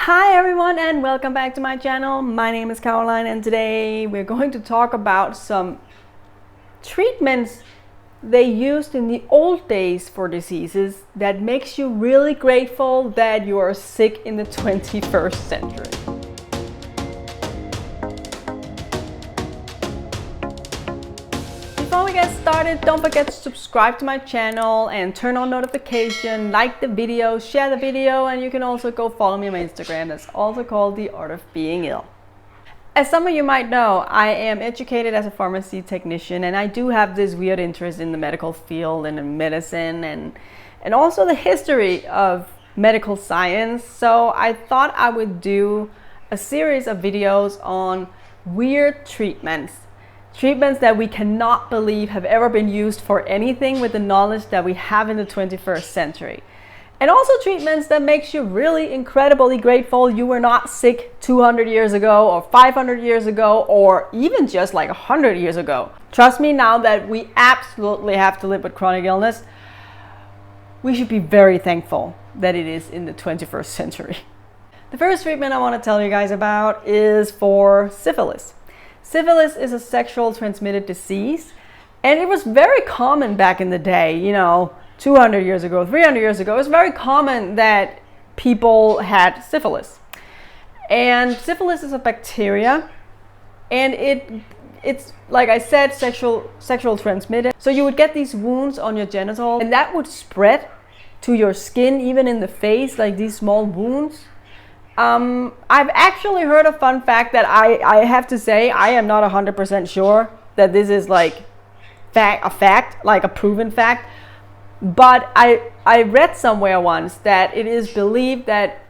Hi everyone and welcome back to my channel. My name is Caroline and today we're going to talk about some treatments they used in the old days for diseases that makes you really grateful that you are sick in the 21st century. Before we get started, don't forget to subscribe to my channel and turn on notification, like the video, share the video, and you can also go follow me on my Instagram. That's also called The Art of Being Ill. As some of you might know, I am educated as a pharmacy technician and I do have this weird interest in the medical field and in medicine and also the history of medical science. So I thought I would do a series of videos on weird treatments that we cannot believe have ever been used for anything with the knowledge that we have in the 21st century. And also treatments that makes you really incredibly grateful you were not sick 200 years ago or 500 years ago or even just like 100 years ago. Trust me, now that we absolutely have to live with chronic illness, we should be very thankful that it is in the 21st century. The first treatment I want to tell you guys about is for syphilis. Syphilis is a sexual transmitted disease, and it was very common back in the day, 200 years ago, 300 years ago. It was very common that people had syphilis. And syphilis is a bacteria, and it's like I said, sexual transmitted. So you would get these wounds on your genitals, and that would spread to your skin, even in the face, like these small wounds. I've actually heard a fun fact that I have to say I am not 100% sure that this is like a fact, like a proven fact, but I read somewhere once that it is believed that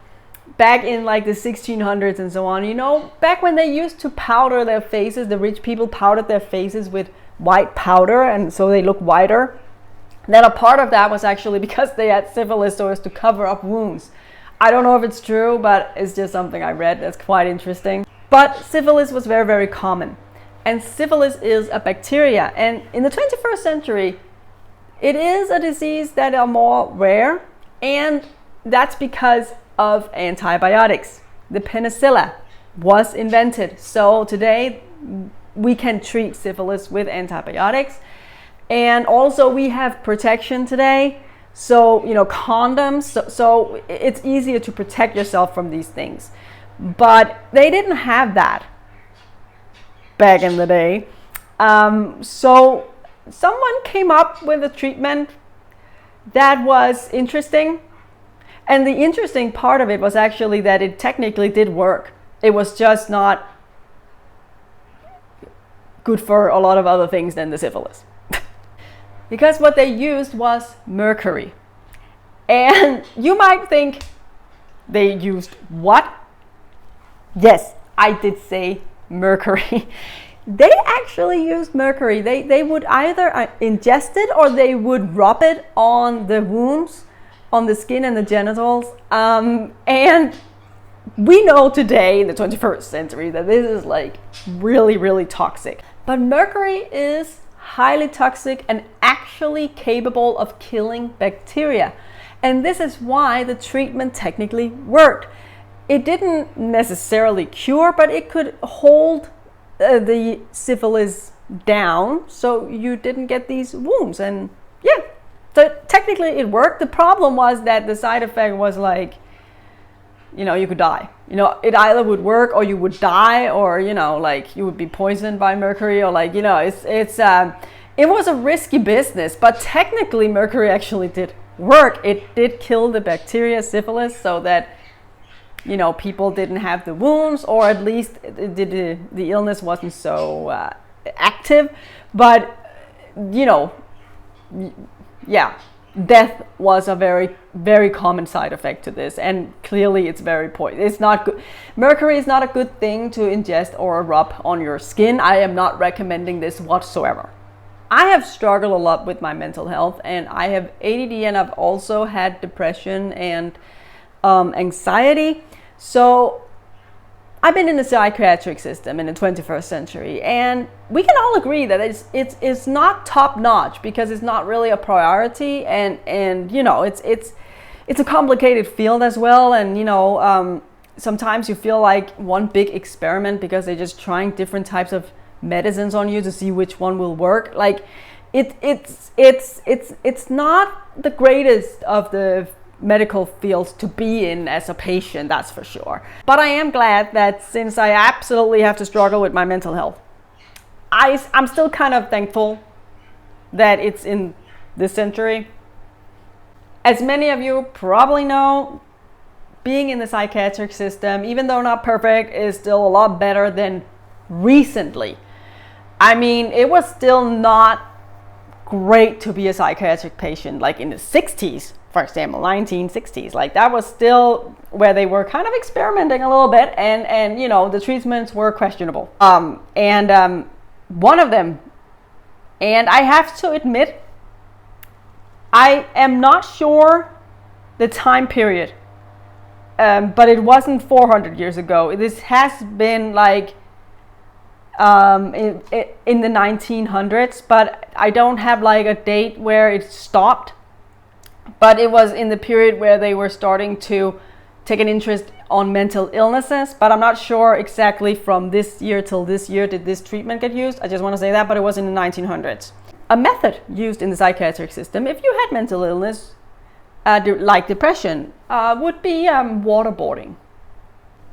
back in like the 1600s and so on, back when they used to powder their faces, the rich people powdered their faces with white powder and so they look whiter, that a part of that was actually because they had syphilis so as to cover up wounds. I don't know if it's true, but it's just something I read that's quite interesting. But syphilis was very, very common. And syphilis is a bacteria. And in the 21st century, it is a disease that are more rare. And that's because of antibiotics. The penicillin was invented. So today we can treat syphilis with antibiotics. And also we have protection today. So, condoms, so it's easier to protect yourself from these things. But they didn't have that back in the day. So someone came up with a treatment that was interesting. And the interesting part of it was actually that it technically did work. It was just not good for a lot of other things than the syphilis. Because what they used was mercury. And you might think they used what? Yes, I did say mercury. They actually used mercury. They would either ingest it or they would rub it on the wounds, on the skin and the genitals. And we know today in the 21st century that this is like really, really toxic. But mercury is highly toxic and actually capable of killing bacteria. And this is why the treatment technically worked. It didn't necessarily cure, but it could hold the syphilis down so you didn't get these wounds. And yeah, so technically it worked. The problem was that the side effect was like, you could die. It either would work or you would die, or like you would be poisoned by mercury, or like it was a risky business. But technically mercury actually did work. It did kill the bacteria syphilis so that people didn't have the wounds, or at least the illness wasn't so active. But yeah, death was a very, very common side effect to this, and clearly it's very poison. It's not good. Mercury is not a good thing to ingest or rub on your skin. I am not recommending this whatsoever. I have struggled a lot with my mental health, and I have ADD, and I've also had depression and anxiety. So I've been in the psychiatric system in the 21st century, and we can all agree that it's not top notch because it's not really a priority, and it's a complicated field as well. And sometimes you feel like one big experiment because they're just trying different types of medicines on you to see which one will work. Like it's not the greatest of the medical fields to be in as a patient, that's for sure. But I am glad that since I absolutely have to struggle with my mental health, I'm still kind of thankful that it's in this century. As many of you probably know, being in the psychiatric system, even though not perfect, is still a lot better than recently. I mean, it was still not great to be a psychiatric patient like in the 60s, for example, 1960s. Like that was still where they were kind of experimenting a little bit, and you know, the treatments were questionable. One of them, and I have to admit, I am not sure the time period, but it wasn't 400 years ago. This has been like in the 1900s, but I don't have like a date where it stopped. But it was in the period where they were starting to take an interest on mental illnesses. But I'm not sure exactly from this year till this year did this treatment get used. I just want to say that, but it was in the 1900s. A method used in the psychiatric system, if you had mental illness, like depression, would be waterboarding.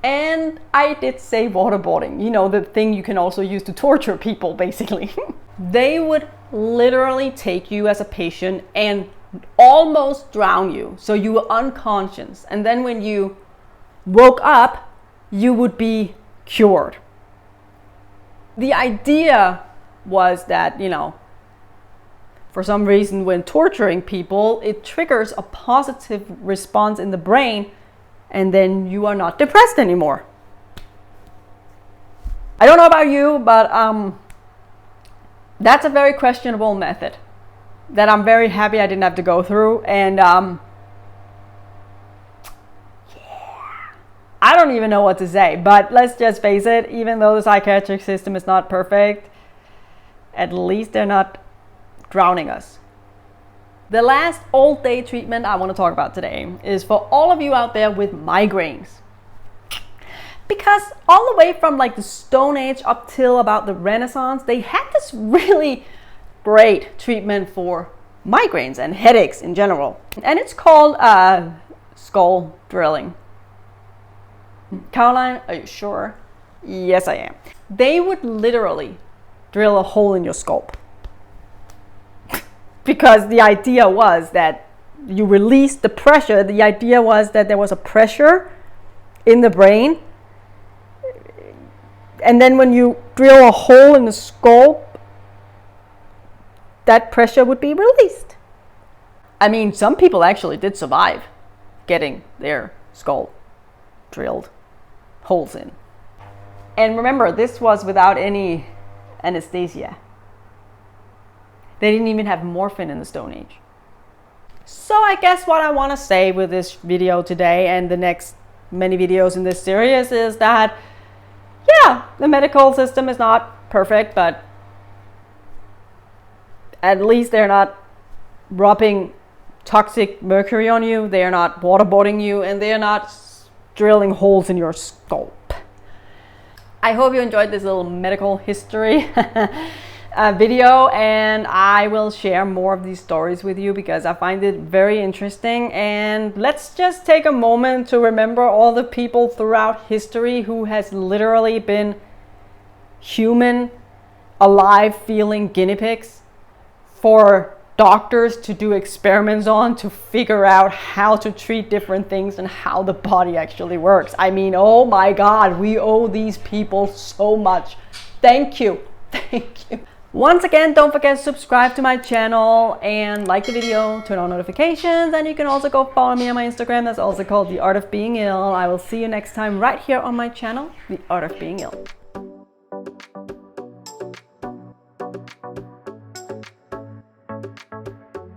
And I did say waterboarding, you know, the thing you can also use to torture people, basically. They would literally take you as a patient and almost drown you, so you were unconscious, and then when you woke up, you would be cured. The idea was that, you know, for some reason when torturing people, it triggers a positive response in the brain, and then you are not depressed anymore. I don't know about you, but that's a very questionable method that I'm very happy I didn't have to go through. And yeah, I don't even know what to say, but let's just face it, even though the psychiatric system is not perfect, at least they're not drowning us. The last old day treatment I want to talk about today is for all of you out there with migraines. Because all the way from like the Stone Age up till about the Renaissance, they had this really great treatment for migraines and headaches in general. And it's called skull drilling. Caroline, are you sure? Yes, I am. They would literally drill a hole in your skull. Because the idea was that you release the pressure. The idea was that there was a pressure in the brain. And then when you drill a hole in the skull, that pressure would be released. I mean, some people actually did survive getting their skull drilled holes in. And remember, this was without any anesthesia. They didn't even have morphine in the Stone Age. So I guess what I want to say with this video today and the next many videos in this series is that, yeah, the medical system is not perfect, but at least they're not rubbing toxic mercury on you, they're not waterboarding you, and they're not drilling holes in your skull. I hope you enjoyed this little medical history video, and I will share more of these stories with you because I find it very interesting. And let's just take a moment to remember all the people throughout history who has literally been human, alive, feeling guinea pigs for doctors to do experiments on to figure out how to treat different things and how the body actually works. I mean, oh my God, we owe these people so much. Thank you. Thank you. Once again, don't forget to subscribe to my channel and like the video, turn on notifications, and you can also go follow me on my Instagram. That's also called The Art of Being Ill. I will see you next time right here on my channel, The Art of Being Ill.